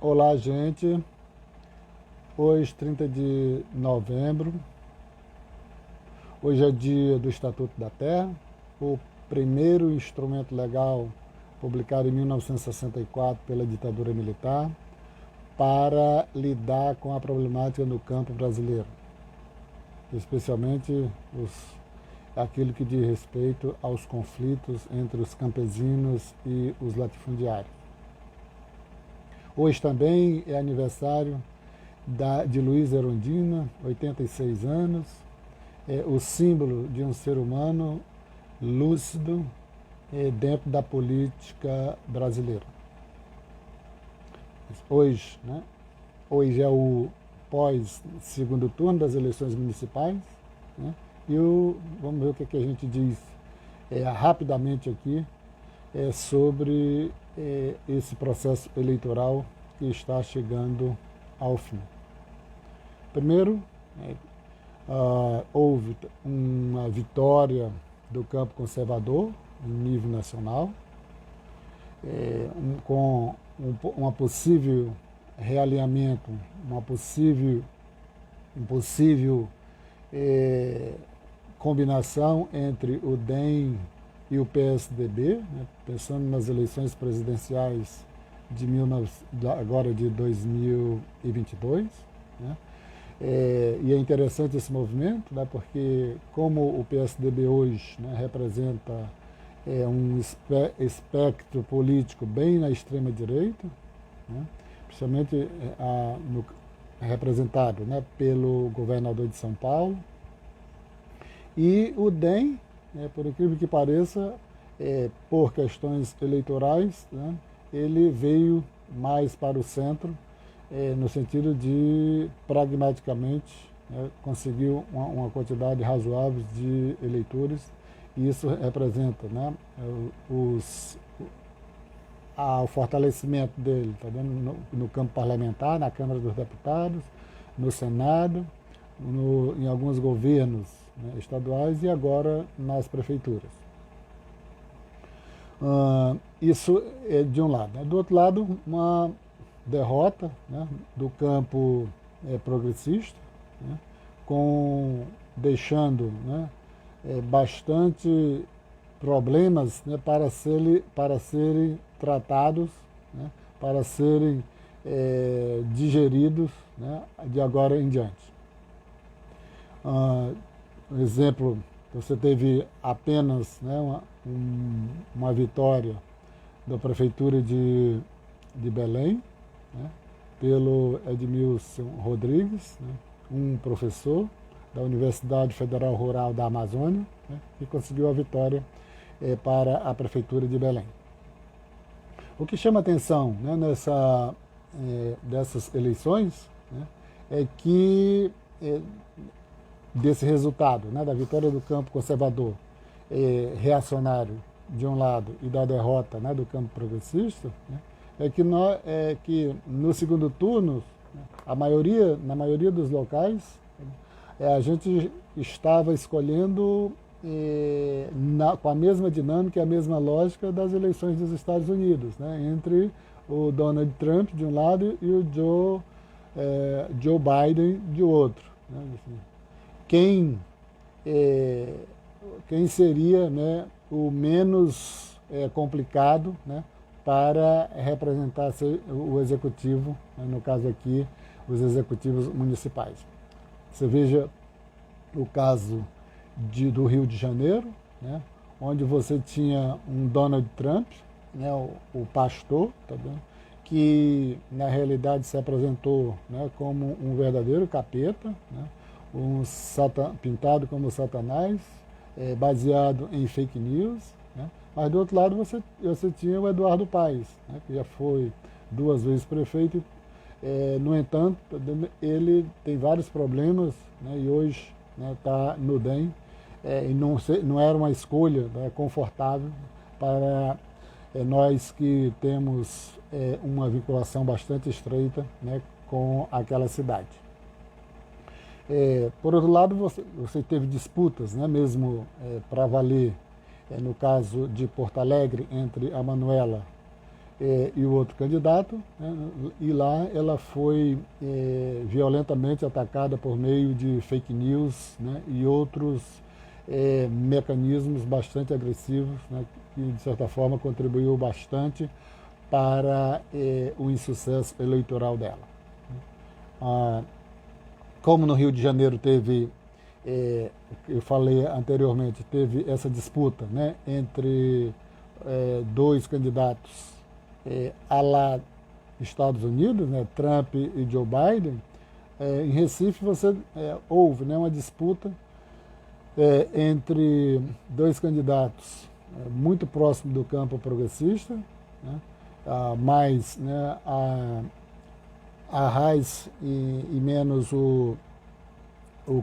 Olá, gente. Hoje, 30 de novembro, hoje é dia do Estatuto da Terra, o primeiro instrumento legal publicado em 1964 pela ditadura militar para lidar com a problemática no campo brasileiro, especialmente aquilo que diz respeito aos conflitos entre os campesinos e os latifundiários. Hoje também é aniversário de Luiz Erundina, 86 anos, o símbolo de um ser humano lúcido dentro da política brasileira. Hoje, hoje é o pós-segundo turno das eleições municipais, né? Vamos ver o que a gente diz rapidamente aqui sobre esse processo eleitoral que está chegando ao fim. Primeiro, houve uma vitória do campo conservador em nível nacional, com uma possível realinhamento, um possível combinação entre o DEM e o PSDB, né, pensando nas eleições presidenciais agora de 2022. Né? E é interessante esse movimento, né, porque como o PSDB hoje, né, representa um espectro político bem na extrema-direita, né, principalmente representado, né, pelo governador de São Paulo, e o DEM, por incrível que pareça, por questões eleitorais, né, ele veio mais para o centro, no sentido de, pragmaticamente, conseguiu uma quantidade razoável de eleitores, e isso representa, né, o fortalecimento dele, tá vendo? No campo parlamentar, na Câmara dos Deputados, no Senado, em alguns governos, né, estaduais e agora nas prefeituras. Isso é de um lado. Né? Do outro lado, uma derrota, né, do campo progressista, né, deixando, né, bastante problemas, né, para serem tratados, né, para serem digeridos, né, de agora em diante. Um exemplo, você teve apenas, né, uma vitória da Prefeitura de Belém, né, pelo Edmilson Rodrigues, né, um professor da Universidade Federal Rural da Amazônia, né, que conseguiu a vitória para a Prefeitura de Belém. O que chama atenção, né, dessas eleições, né, é que desse resultado, né, da vitória do campo conservador reacionário de um lado e da derrota, né, do campo progressista, né, que no segundo turno, né, na maioria dos locais, a gente estava escolhendo com a mesma dinâmica e a mesma lógica das eleições dos Estados Unidos, né, entre o Donald Trump de um lado e o Joe Biden de outro. Né, assim, quem seria, né, o menos complicado, né, para representar o executivo, né, no caso aqui, os executivos municipais. Você veja o caso do Rio de Janeiro, né, onde você tinha um Donald Trump, né, o pastor, tá vendo? Que na realidade se apresentou, né, como um verdadeiro capeta, né, pintado como Satanás, baseado em fake news, né? Mas do outro lado você tinha o Eduardo Paes, né, que já foi 2 vezes prefeito, no entanto, ele tem vários problemas, né, e hoje está, né, no DEM, e não era uma escolha, né, confortável para nós que temos uma vinculação bastante estreita, né, com aquela cidade. Por outro lado, você teve disputas, né, mesmo para valer, no caso de Porto Alegre, entre a Manuela e o outro candidato, né, e lá ela foi violentamente atacada por meio de fake news, né, e outros mecanismos bastante agressivos, né, que de certa forma contribuiu bastante para o insucesso eleitoral dela. Como no Rio de Janeiro teve, eu falei anteriormente, teve essa disputa, né, entre dois candidatos a lá Estados Unidos, né, Trump e Joe Biden, em Recife você houve, né, uma disputa entre dois candidatos muito próximos do campo progressista, né, mais, né, a Reis e menos o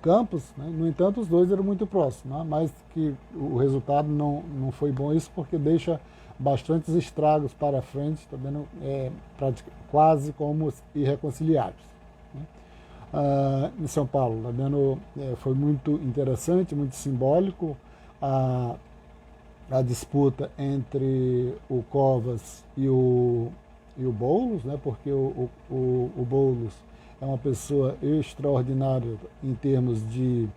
Campos, né? No entanto, os dois eram muito próximos, né? Mas que o resultado não foi bom, isso porque deixa bastantes estragos para frente, tá vendo? Quase como irreconciliáveis. Né? Em São Paulo, tá vendo? Foi muito interessante, muito simbólico a disputa entre o Covas e o Boulos, né? Porque o Boulos é uma pessoa extraordinária em termos de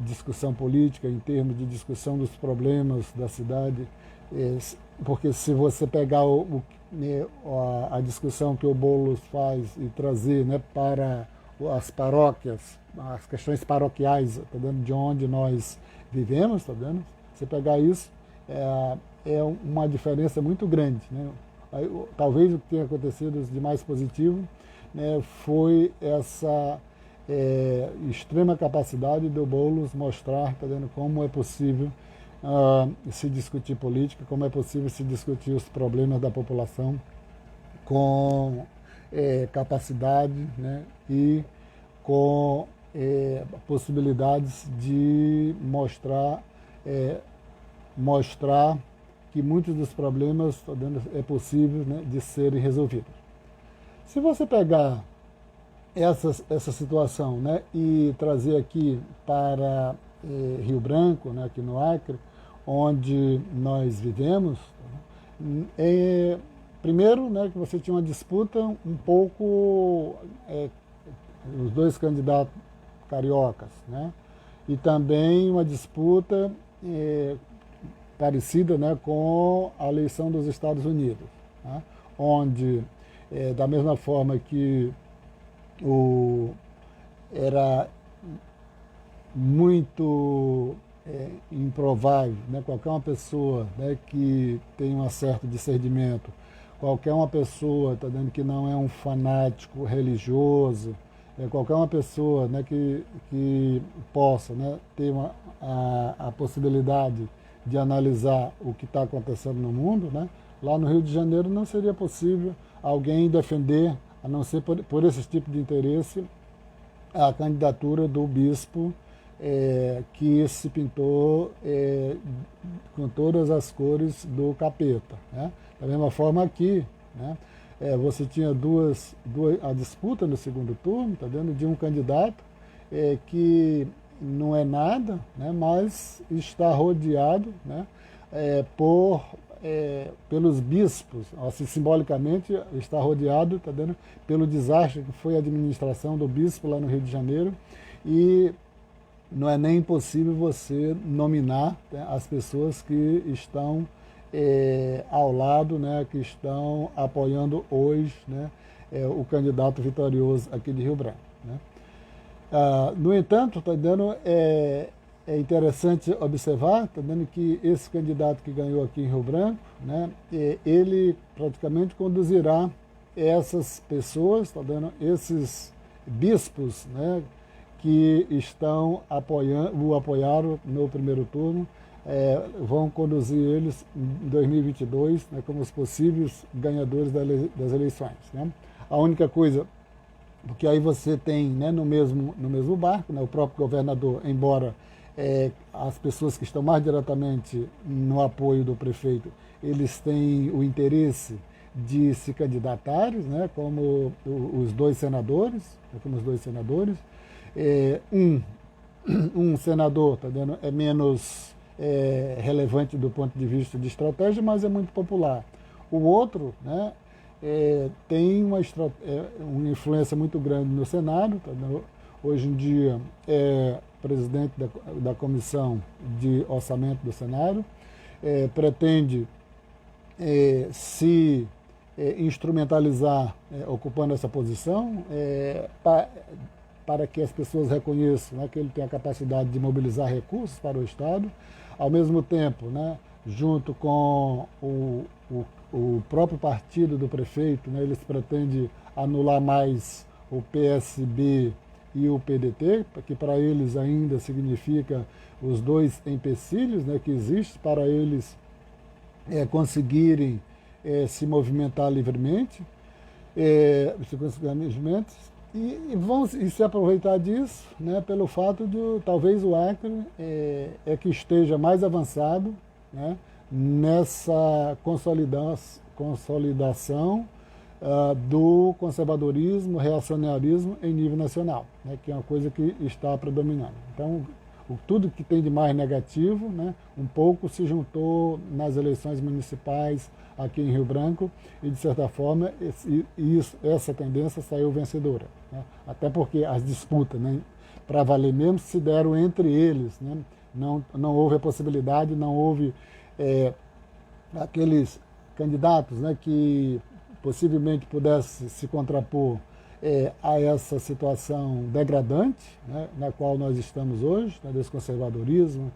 discussão política, em termos de discussão dos problemas da cidade, porque se você pegar a discussão que o Boulos faz e trazer, né, para as paróquias, as questões paroquiais, tá vendo, de onde nós vivemos, tá vendo? Você pegar isso, é uma diferença muito grande, né? Talvez o que tenha acontecido de mais positivo, né, foi essa extrema capacidade do Boulos mostrar, tá vendo, como é possível se discutir política, como é possível se discutir os problemas da população com capacidade, né, e com possibilidades de mostrar que muitos dos problemas, tá vendo, é possível, né, de serem resolvidos. Se você pegar essa situação, né, e trazer aqui para Rio Branco, né, aqui no Acre, onde nós vivemos, primeiro, né, que você tinha uma disputa um pouco, os dois candidatos cariocas, né, e também uma disputa parecida, né, com a eleição dos Estados Unidos, né, onde, da mesma forma que era muito improvável, né, qualquer uma pessoa, né, que tem um certo discernimento, qualquer uma pessoa, tá vendo, que não é um fanático religioso, qualquer uma pessoa, né, que possa, né, ter a possibilidade de analisar o que está acontecendo no mundo, né, lá no Rio de Janeiro não seria possível alguém defender, a não ser por esse tipo de interesse, a candidatura do bispo que se pintou com todas as cores do capeta, né? Da mesma forma aqui, né, você tinha a disputa no segundo turno, tá vendo, de um candidato que não é nada, né, mas está rodeado, né, pelos bispos, assim, simbolicamente está rodeado, tá vendo, pelo desastre que foi a administração do bispo lá no Rio de Janeiro, e não é nem possível você nominar, né, as pessoas que estão ao lado, né, que estão apoiando hoje, né, o candidato vitorioso aqui de Rio Branco, né. No entanto, tá dando, é interessante observar, tá dando, que esse candidato que ganhou aqui em Rio Branco, né, ele praticamente conduzirá essas pessoas, tá dando, esses bispos, né, que o apoiaram no primeiro turno, vão conduzir eles em 2022, né, como os possíveis ganhadores das eleições, né. A única coisa, porque aí você tem, né, no mesmo barco, né, o próprio governador, embora as pessoas que estão mais diretamente no apoio do prefeito, eles têm o interesse de se candidatarem, né, como os dois senadores, um senador, tá vendo, é menos relevante do ponto de vista de estratégia, mas é muito popular. O outro, né, tem uma influência muito grande no Senado. Tá? Hoje em dia é presidente da Comissão de Orçamento do Senado, pretende se instrumentalizar ocupando essa posição para que as pessoas reconheçam, né, que ele tem a capacidade de mobilizar recursos para o Estado. Ao mesmo tempo, né, junto com o próprio partido do prefeito, né, eles pretendem anular mais o PSB e o PDT, que para eles ainda significa os dois empecilhos, né, que existem para eles conseguirem se movimentar livremente, e vão se aproveitar disso, né, pelo fato de talvez o Acre que esteja mais avançado, né, nessa consolidação do conservadorismo, reacionarismo em nível nacional, né, que é uma coisa que está predominando. Então, tudo que tem de mais negativo, né, um pouco se juntou nas eleições municipais aqui em Rio Branco e, de certa forma, essa tendência saiu vencedora. Né, até porque as disputas, né, para valer mesmo, se deram entre eles. Né, não houve a possibilidade, não houve aqueles candidatos, né, que possivelmente pudesse se contrapor a essa situação degradante, né, na qual nós estamos hoje, né, desse conservadorismo,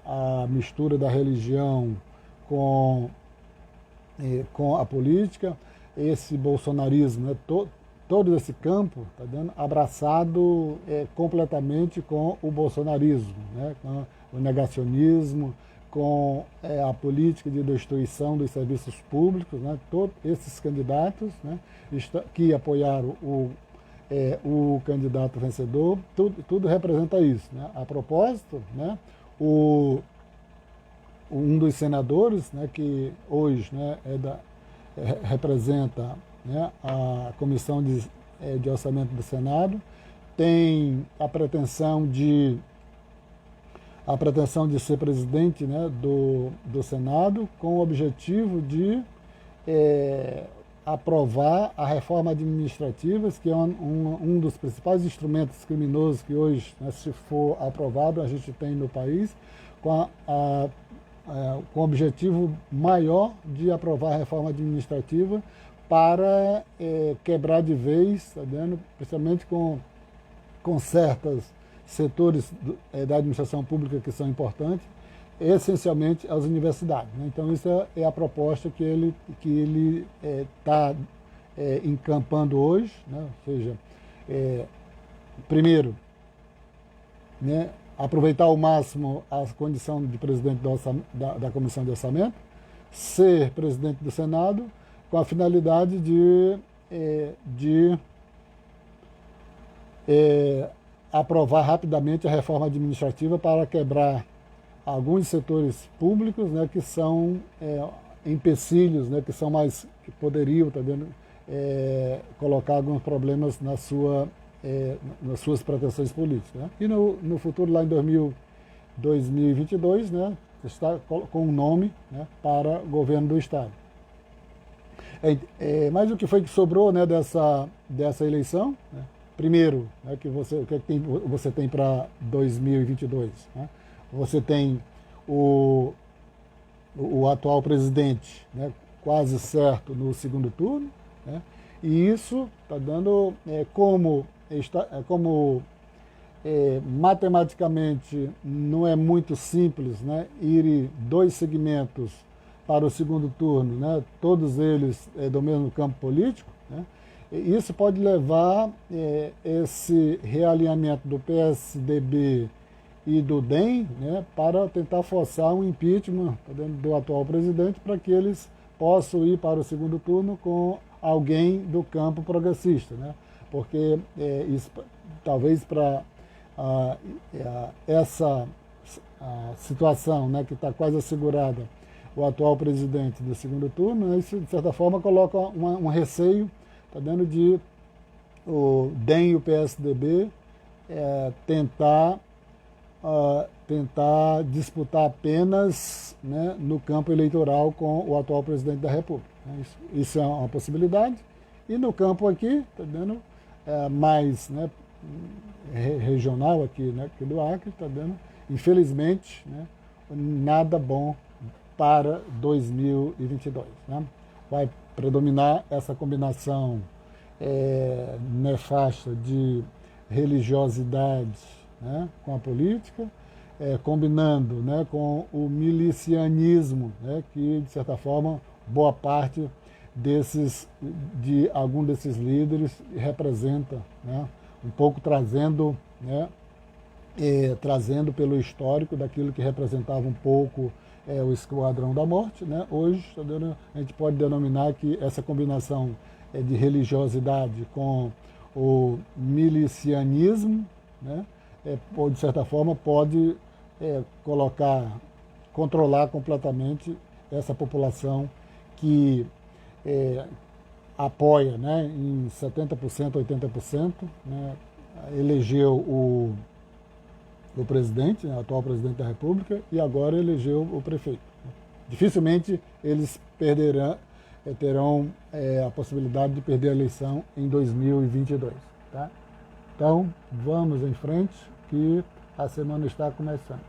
a mistura da religião com a política, esse bolsonarismo, né, todo esse campo está abraçado completamente com o bolsonarismo, né, com o negacionismo, com a política de destruição dos serviços públicos, né, todos esses candidatos, né, que apoiaram o candidato vencedor, tudo representa isso. Né. A propósito, né, um dos senadores, né, que hoje, né, representa, né, a Comissão de Orçamento do Senado, tem a pretensão de ser presidente, né, do Senado, com o objetivo de aprovar a reforma administrativa, que é um dos principais instrumentos criminosos que hoje, né, se for aprovado, a gente tem no país, com o objetivo maior de aprovar a reforma administrativa para quebrar de vez, tá vendo? Principalmente com certos setores da administração pública que são importantes, essencialmente as universidades. Né? Então, isso é a proposta que ele está encampando hoje, né? Ou seja, primeiro, né, aproveitar ao máximo a condição de presidente da Comissão de Orçamento, ser presidente do Senado, com a finalidade de aprovar rapidamente a reforma administrativa para quebrar alguns setores públicos, né, que são empecilhos, né, que poderiam, tá vendo, colocar alguns problemas nas suas pretensões políticas. Né? E no futuro, lá em 2022, né, está com um nome, né, para o governo do Estado. Mas o que foi que sobrou, né, dessa eleição? Né? Primeiro, né, o que você tem para 2022? Né? Você tem o atual presidente, né, quase certo no segundo turno, né? E isso está dando como matematicamente não é muito simples, né, ir dois segmentos para o segundo turno, né, todos eles do mesmo campo político, né? Isso pode levar esse realinhamento do PSDB e do DEM, né, para tentar forçar um impeachment do atual presidente para que eles possam ir para o segundo turno com alguém do campo progressista. Né? Porque isso, talvez para essa situação, né, que está quase assegurada, o atual presidente do segundo turno, isso de certa forma coloca um receio, tá dando de o DEM e o PSDB tentar tentar disputar apenas, né, no campo eleitoral com o atual presidente da República. Isso é uma possibilidade. E no campo aqui, tá vendo, mais, né, regional aqui, né, aqui do Acre, tá vendo, infelizmente, né, nada bom para 2022. Né? Vai predominar essa combinação nefasta de religiosidade, né, com a política, combinando, né, com o milicianismo, né, que, de certa forma, boa parte de algum desses líderes representa, né, um pouco trazendo, né, trazendo pelo histórico daquilo que representava um pouco o Esquadrão da Morte. Né? Hoje, a gente pode denominar que essa combinação de religiosidade com o milicianismo, né, de certa forma, pode controlar completamente essa população que apoia, né, em 70%, 80%, né, elegeu o presidente, né, o atual presidente da República, e agora elegeu o prefeito. Dificilmente eles terão a possibilidade de perder a eleição em 2022. Tá? Então, vamos em frente, que a semana está começando.